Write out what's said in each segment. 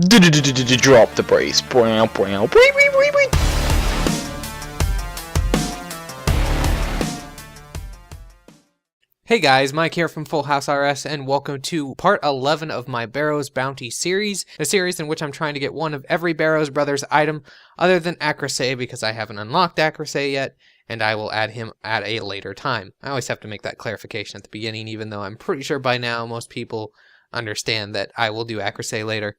Drop the brace. Hey guys, Mike here from Fullhousers, and welcome to part 11 of my Barrows Bounty series, a series in which I'm trying to get one of every Barrows Brothers item other than Accuracy because I haven't unlocked Accuracy yet, and I will add him at a later time. I always have to make that clarification at the beginning, even though I'm pretty sure by now most people understand that I will do Accuracy later.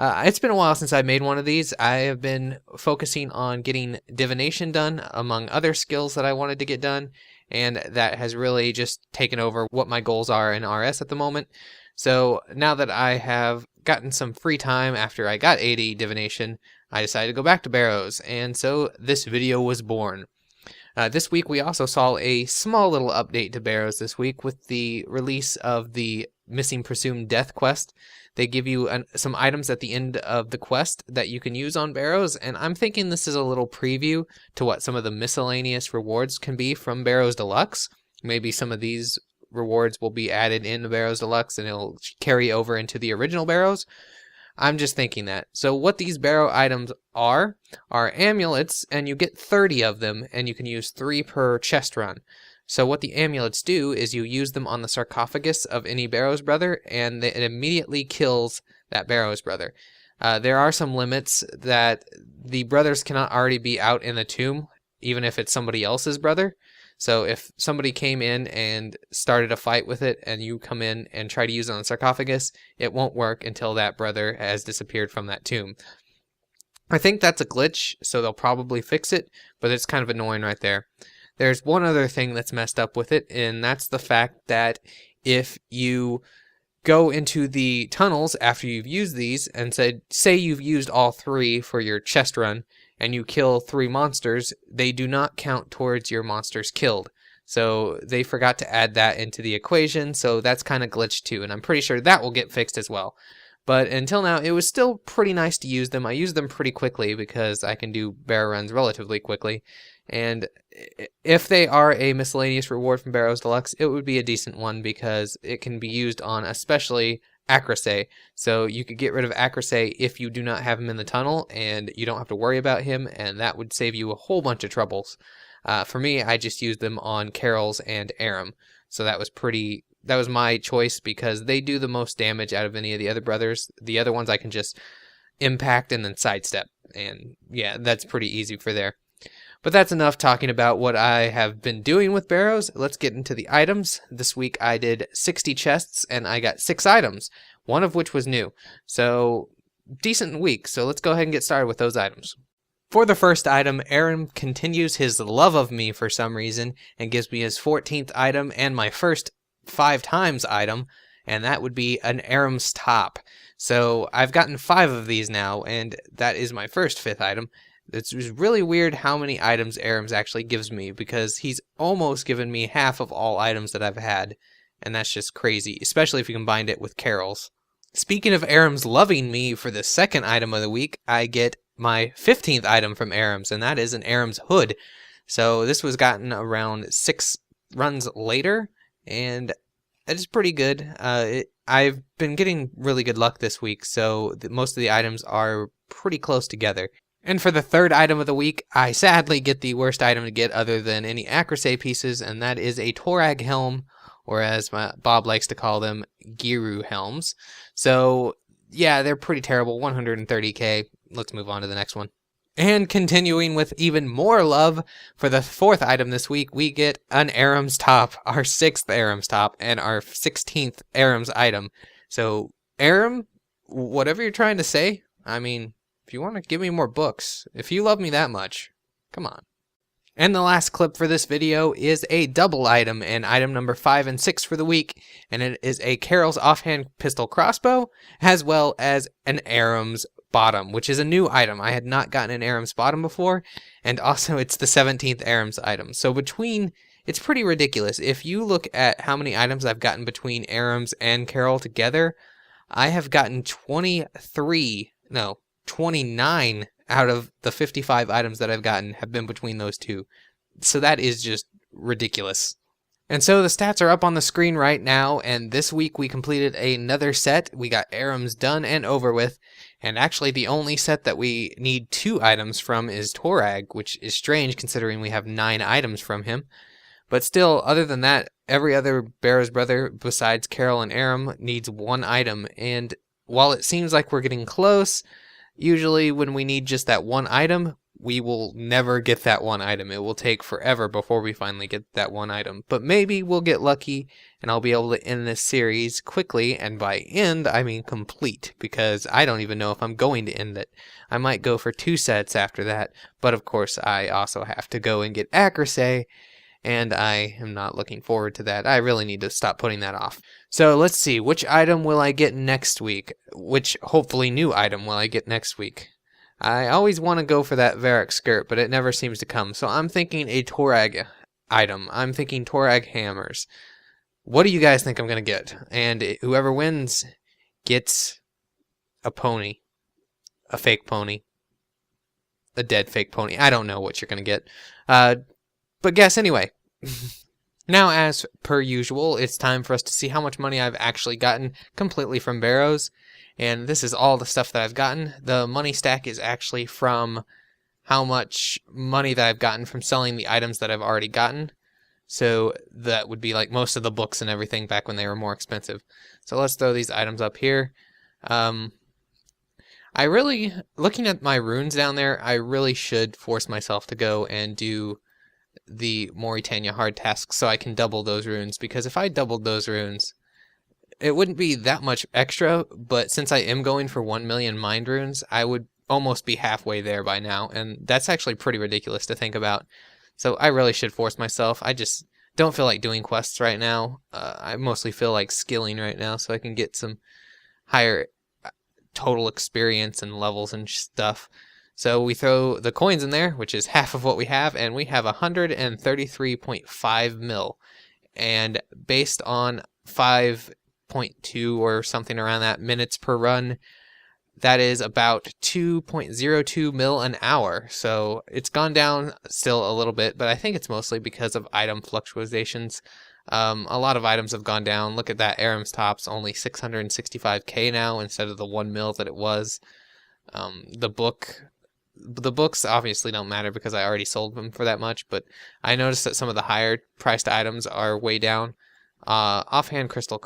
It's been a while since I made one of these. I have been focusing on getting divination done, among other skills that I wanted to get done, and that has really just taken over what my goals are in RS at the moment. So now that I have gotten some free time after I got 80 divination, I decided to go back to Barrows, and so this video was born. This week we also saw a small little update to Barrows this week with the release of the Missing Presumed Death quest. They give you some items at the end of the quest that you can use on Barrows, and I'm thinking this is a little preview to what some of the miscellaneous rewards can be from Barrows Deluxe. Maybe some of these rewards will be added in Barrows Deluxe and it'll carry over into the original Barrows. I'm just thinking that. So what these Barrow items are amulets, and you get 30 of them, and you can use 3 per chest run. So what the amulets do is you use them on the sarcophagus of any Barrows brother, and it immediately kills that Barrows brother. There are some limits that the brothers cannot already be out in the tomb, even if it's somebody else's brother. So if somebody came in and started a fight with it, and you come in and try to use it on the sarcophagus, it won't work until that brother has disappeared from that tomb. I think that's a glitch, so they'll probably fix it, but it's kind of annoying right there. There's one other thing that's messed up with it, and that's the fact that if you go into the tunnels after you've used these and say you've used all 3 for your chest run and you kill 3 monsters, they do not count towards your monsters killed. So they forgot to add that into the equation, so that's kind of glitched too, and I'm pretty sure that will get fixed as well. But until now, it was still pretty nice to use them. I use them pretty quickly because I can do Barrow runs relatively quickly. And if they are a miscellaneous reward from Barrows Deluxe, it would be a decent one because it can be used on especially Accuracy. So you could get rid of Accuracy if you do not have him in the tunnel, and you don't have to worry about him, and that would save you a whole bunch of troubles. For me, I just used them on Carols and Aram. So that was my choice because they do the most damage out of any of the other brothers. The other ones I can just impact and then sidestep. And yeah, that's pretty easy for there. But that's enough talking about what I have been doing with Barrows. Let's get into the items. This week I did 60 chests and I got 6 items, one of which was new. So decent week. So let's go ahead and get started with those items. For the first item, Aram continues his love of me for some reason and gives me his 14th item and my first 5 times item, and that would be an Aram's top. So I've gotten 5 of these now, and that is my first 5th item. It's really weird how many items Aram's actually gives me because he's almost given me half of all items that I've had, and that's just crazy, especially if you combine it with Carols. Speaking of Aram's loving me, for the second item of the week, I get my 15th item from Aram's, and that is an Aram's hood. So this was gotten around 6 runs later, and it is pretty good. I've been getting really good luck this week, so most of the items are pretty close together. And for the third item of the week, I sadly get the worst item to get other than any Accuracy pieces, and that is a Torag helm, or as Bob likes to call them, Giru helms. So yeah, they're pretty terrible, 130k. Let's move on to the next one. And continuing with even more love, for the 4th item this week, we get an Aram's top, our 6th Aram's top, and our 16th Aram's item. So Aram, whatever you're trying to say, I mean, if you want to give me more books, if you love me that much, come on. And the last clip for this video is a double item, and item number 5 and 6 for the week, and it is a Carol's offhand pistol crossbow, as well as an Aram's bottom, which is a new item. I had not gotten an Aram's bottom before, and also it's the 17th Aram's item. So it's pretty ridiculous. If you look at how many items I've gotten between Aram's and Carol together, I have gotten 29 out of the 55 items that I've gotten have been between those two. So that is just ridiculous. And so the stats are up on the screen right now, and this week we completed another set. We got Aram's done and over with, and actually the only set that we need 2 items from is Torag, which is strange considering we have 9 items from him. But still, other than that, every other Barrows brother besides Carol and Aram needs 1 item, and while it seems like we're getting close, usually when we need just that 1 item, we will never get that 1 item. It will take forever before we finally get that 1 item. But maybe we'll get lucky and I'll be able to end this series quickly. And by end, I mean complete, because I don't even know if I'm going to end it. I might go for 2 sets after that. But of course, I also have to go and get accuracy. And I am not looking forward to that. I really need to stop putting that off. So let's see. Which item will I get next week? Which hopefully new item will I get next week? I always want to go for that Varric skirt, but it never seems to come. So I'm thinking a Torag item. I'm thinking Torag hammers. What do you guys think I'm going to get? And whoever wins gets a pony. A fake pony. A dead fake pony. I don't know what you're going to get. But guess anyway. Now, as per usual, it's time for us to see how much money I've actually gotten completely from Barrows. And this is all the stuff that I've gotten. The money stack is actually from how much money that I've gotten from selling the items that I've already gotten. So that would be like most of the books and everything back when they were more expensive. So let's throw these items up here. Looking at my runes down there, I really should force myself to go and do the Mauritania hard tasks so I can double those runes, because if I doubled those runes, it wouldn't be that much extra, but since I am going for 1 million mind runes, I would almost be halfway there by now, and that's actually pretty ridiculous to think about. So I really should force myself. I just don't feel like doing quests right now. I mostly feel like skilling right now so I can get some higher total experience and levels and stuff. So we throw the coins in there, which is half of what we have, and we have 133.5 mil. And based on 5.2 or something around that minutes per run, that is about 2.02 mil an hour. So it's gone down still a little bit, but I think it's mostly because of item fluctuations. A lot of items have gone down. Look at that, Aram's top's only 665k now instead of the 1 mil that it was. The books obviously don't matter because I already sold them for that much, but I noticed that some of the higher priced items are way down. Offhand pistol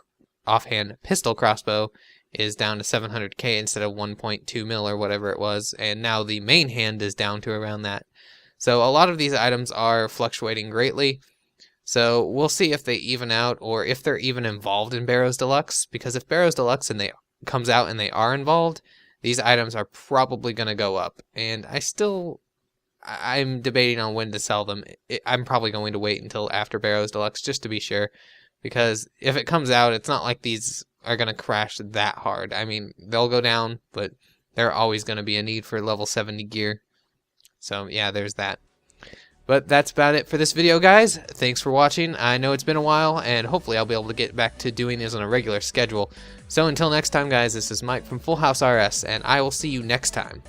crossbow is down to 700k instead of 1.2 mil or whatever it was, and now the main hand is down to around that. So a lot of these items are fluctuating greatly. So we'll see if they even out or if they're even involved in Barrows Deluxe, because if Barrows Deluxe comes out and they are involved, these items are probably going to go up, and I'm debating on when to sell them. I'm probably going to wait until after Barrows Deluxe just to be sure, because if it comes out, it's not like these are going to crash that hard. I mean, they'll go down, but there's always going to be a need for level 70 gear. So yeah, there's that. But that's about it for this video, guys. Thanks for watching. I know it's been a while, and hopefully I'll be able to get back to doing this on a regular schedule. So until next time, guys, this is Mike from Full House RS, and I will see you next time.